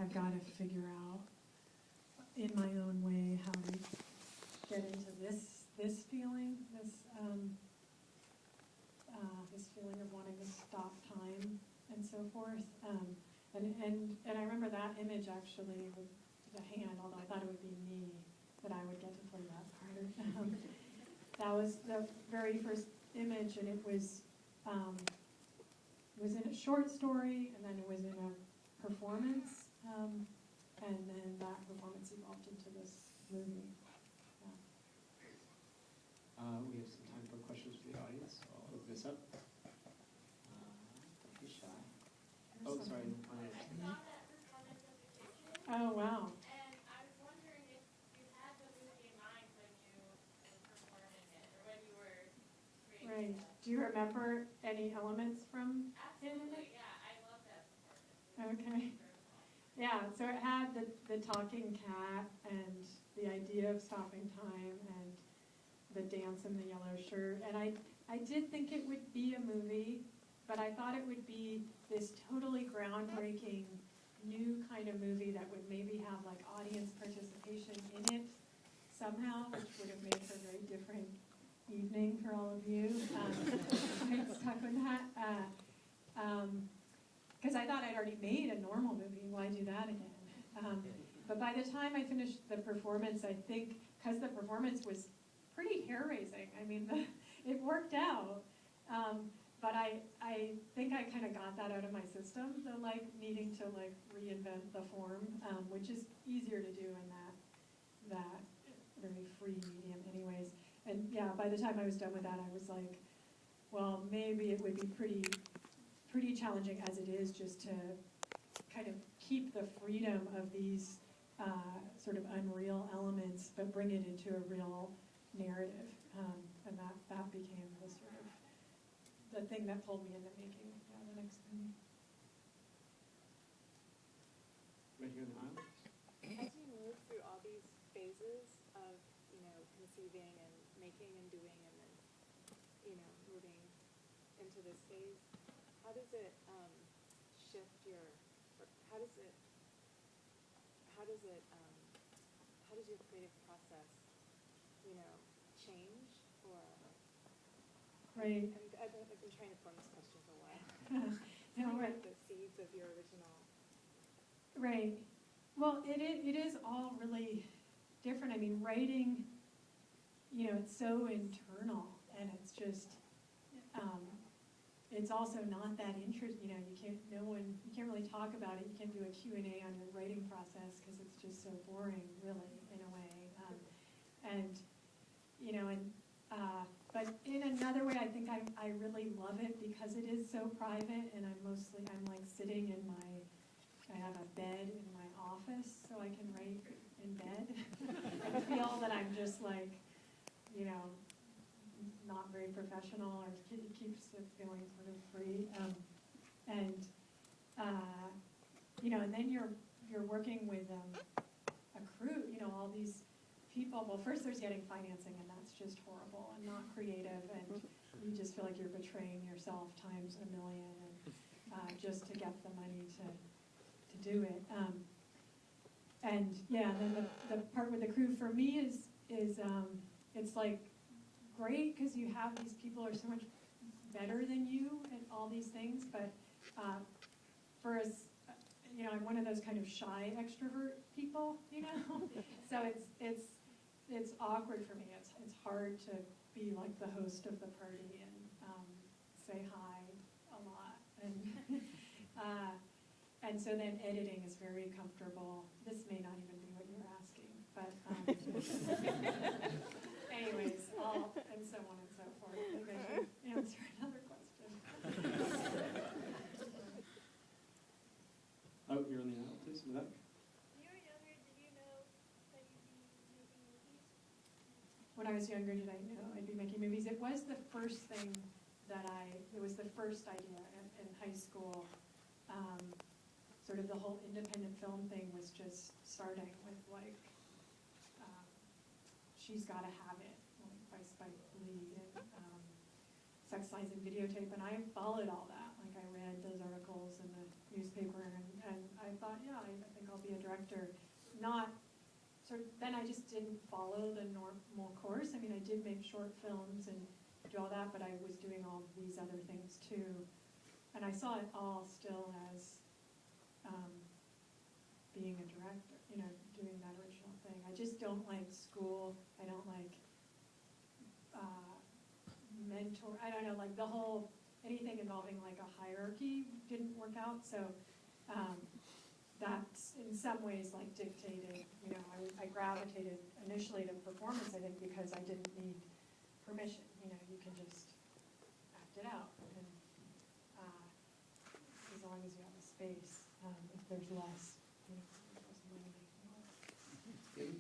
I've got to figure out in my own way how to get into this feeling, this feeling of wanting to stop time and so forth. And I remember that image actually with the hand, although I thought it would be me, that I would get to play that part. That was the very first image, and it was in a short story, and then it was in a performance, and then that performance evolved into this movie. We have some time for questions from the audience, so I'll open this up. Don't be shy. Oh, sorry. Oh, wow. And I was wondering if you had the movie in mind when you were performing it, or when you were creating Right. it. Do you remember any elements from Absolutely, it? yeah, I love that performance. Okay. Yeah, so it had the talking cat and the idea of stopping time and the dance in the yellow shirt. And I did think it would be a movie, but I thought it would be this totally groundbreaking new kind of movie that would maybe have like audience participation in it somehow, which would have made for a very different evening for all of you. I stuck with that. Because I thought I'd already made a normal movie, why do that again? But by the time I finished the performance, I think, because the performance was pretty hair-raising, I mean, it worked out. But I think I kind of got that out of my system, the like needing to like reinvent the form, which is easier to do in that very free medium anyways. And yeah, by the time I was done with that, I was like, well, maybe it would be pretty challenging as it is just to kind of keep the freedom of these sort of unreal elements, but bring it into a real narrative. And that became the sort of the thing that pulled me into making the next movie. Right here in the aisle. As you move through all these phases of, conceiving and making and doing and then, moving into this phase, how does it shift how does your creative process, change or? Right. I've been trying to form this question for a while. No, right. The seeds of your original. Right. Well, it is all really different. I mean, writing, it's so internal, and it's just, it's also not that interesting. You can't really talk about it. You can't do a Q&A on your writing process because it's just so boring, really, in a way. But in another way, I think I really love it because it is so private, and I'm like sitting in I have a bed in my office, so I can write in bed. I feel that I'm just like, not very professional, or it keeps it feeling sort of free. And then you're working with a crew, all these people. Well, first there's getting financing, and that's just horrible and not creative, and you just feel like you're betraying yourself times a million, and just to get the money to do it. And yeah, then the part with the crew for me is it's like great because you have these people who are so much better than you at all these things, but for us, I'm one of those kind of shy extrovert people, so it's awkward for me. It's hard to be like the host of the party and say hi a lot, and so then editing is very comfortable. This may not even be what you were asking, but anyways, and so on and so forth. Maybe I should answer another question. Oh, you're on the aisle, please, in the back. When you were younger, did you know that you'd be making movies? When I was younger, did I know I'd be making movies? It was the first thing it was the first idea in high school. Sort of the whole independent film thing was just starting with like, She's Gotta Have It, like by Spike Lee, and Sex, Lies, and Videotape, and I followed all that. Like I read those articles in the newspaper, and I thought, yeah, I think I'll be a director. Not then I just didn't follow the normal course. I mean, I did make short films and do all that, but I was doing all these other things too. And I saw it all still as being a director, doing that original thing. I just don't like school. I don't like mentor. I don't know, like the whole, anything involving like a hierarchy didn't work out. So that's in some ways like dictated, I gravitated initially to performance, I think, because I didn't need permission. You can just act it out. And as long as you have a space, if there's less, there's money making more.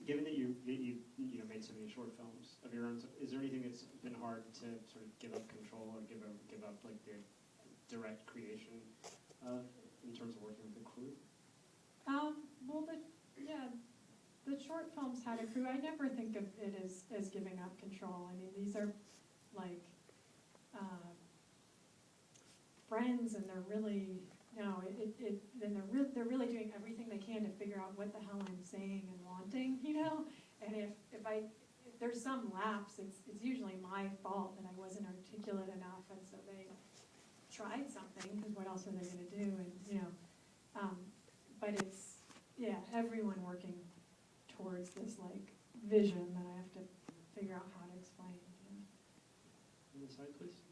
Given that you made so many short films of your own, is there anything that's been hard to sort of give up control or give up like the direct creation in terms of working with the crew? Well, the short films had a crew. I never think of it as giving up control. I mean, these are like friends, and they're really they're really doing everything they can to figure out what the hell I'm saying and wanting, And if there's some lapse, it's usually my fault that I wasn't articulate enough, and so they tried something, because what else are they going to do? And but it's everyone working towards this like vision that I have to figure out how to explain. On the side, please.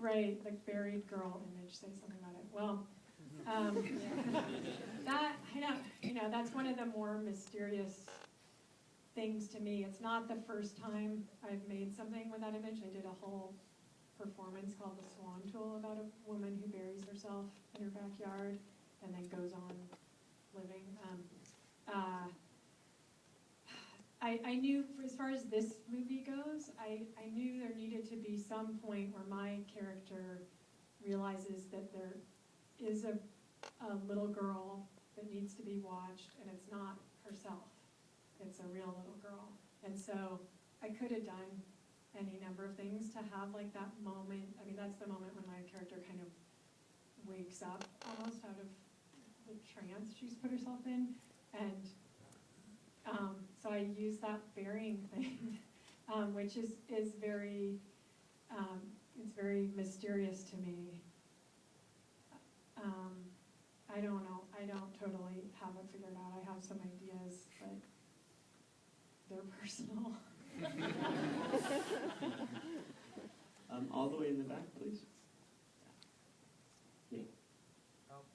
Right, the buried girl image. Say something about it. Well, that's one of the more mysterious things to me. It's not the first time I've made something with that image. I did a whole performance called The Swan Tool about a woman who buries herself in her backyard and then goes on living. I knew, as far as this movie goes, I knew there needed to be some point where my character realizes that there is a little girl that needs to be watched, and it's not herself. It's a real little girl. And so I could have done any number of things to have like that moment. I mean, that's the moment when my character kind of wakes up almost out of the trance she's put herself in. And so I use that burying thing, which is very, it's very mysterious to me. I don't know. I don't totally have it figured out. I have some ideas, but they're personal. All the way in the back, please. Yeah.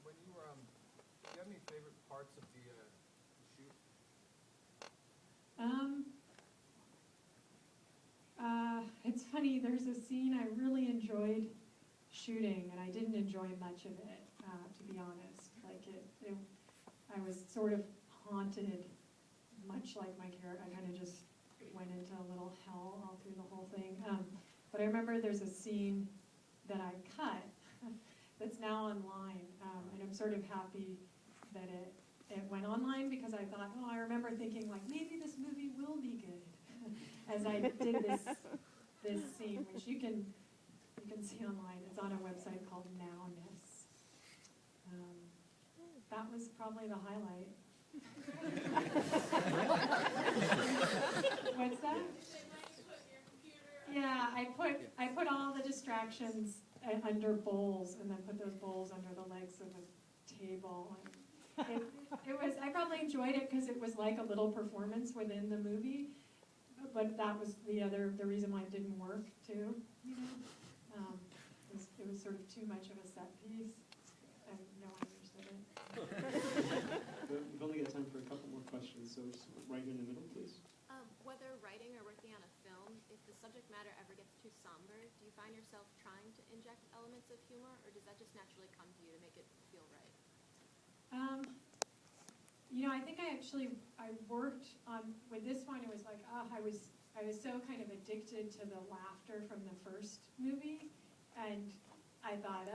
When you were, do you have any favorite parts of the shoot? It's funny. There's a scene I really enjoyed shooting, and I didn't enjoy much of it, to be honest. Like I was sort of haunted, much like my character. I kind of just went into a little hell all through the whole thing. But I remember there's a scene that I cut that's now online, and I'm sort of happy that it went online, because I thought, I remember thinking like, maybe this movie will be good, as I did this scene, which you can see online. It's on a website called Nowness. That was probably the highlight. What's that? Yeah, I put all the distractions under bowls, and then put those bowls under the legs of the table. And it was. I probably enjoyed it because it was like a little performance within the movie, but that was the reason why it didn't work too. It was sort of too much of a set piece, and no one understood it. We've only got time for a couple more questions, so just right here in the middle, please. Whether writing or working on a film, if the subject matter ever gets too somber, do you find yourself trying to inject elements of humor, or does that just naturally come to you to make it feel right? I think I worked on, with this one, it was like, I was so kind of addicted to the laughter from the first movie, and I thought,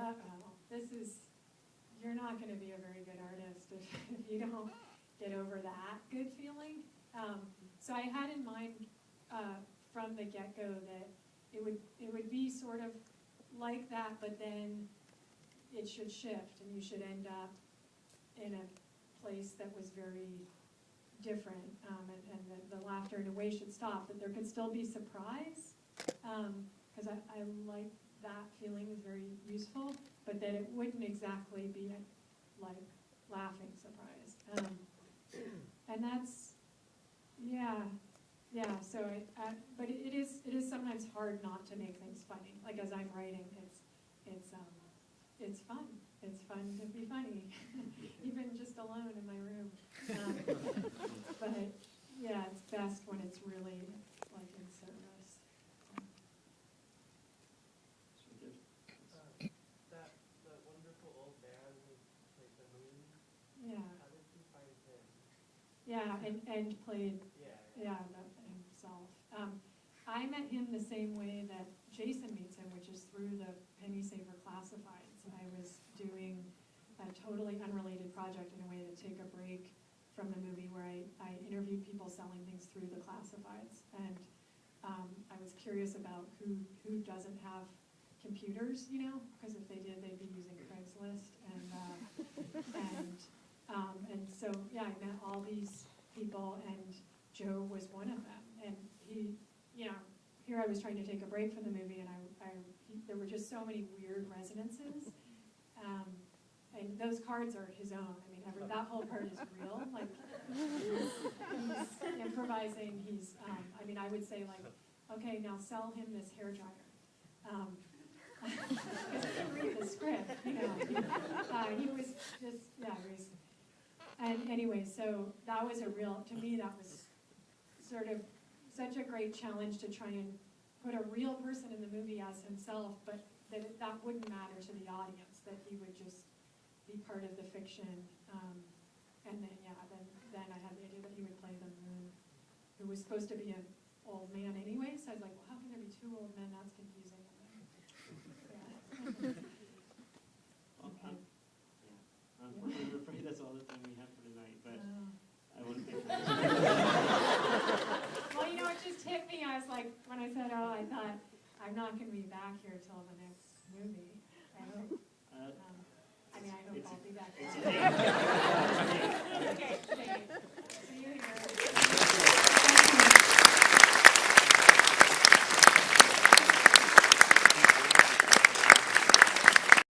you're not going to be a very good artist if you don't get over that good feeling. So I had in mind from the get-go that it would be sort of like that, but then it should shift, and you should end up in a place that was very different, and the laughter in a way should stop, that there could still be surprise, because I like that feeling is very useful, but that it wouldn't exactly be like laughing surprise. And that's, yeah, so but it is sometimes hard not to make things funny. Like as I'm writing, it's fun. It's fun to be funny, even just alone in my room. But yeah, it's best when it's really like in service. That wonderful old man who played the moon. Yeah. How did you find him? Yeah, and played Yeah. himself. I met him the same way that Jason meets him, which is through the Penny Saver Classifieds. I was doing a totally unrelated project in a way to take a break from the movie where I interviewed people selling things through the classifieds. And I was curious about who doesn't have computers, because if they did, they'd be using Craigslist. And so, yeah, I met all these people, and Joe was one of them. And he, here I was trying to take a break from the movie, and there were just so many weird resonances. And those cards are his own. I mean, that whole part is real. Like, he's improvising. I would say, like, okay, now sell him this hairdryer. Because I didn't read the script, he was just, and anyway, so that was to me, that was sort of such a great challenge to try and put a real person in the movie as himself, but that wouldn't matter to the audience, that he would just be part of the fiction. And then, then I had the idea that he would play the moon, who was supposed to be an old man anyway, so I was like, well, how can there be two old men? That's confusing. I'm afraid that's all the time we have for tonight, but I want to thank you. Well, it just hit me. I was like, when I said, I thought, I'm not going to be back here till the next movie. I hope. I hope I'll be back.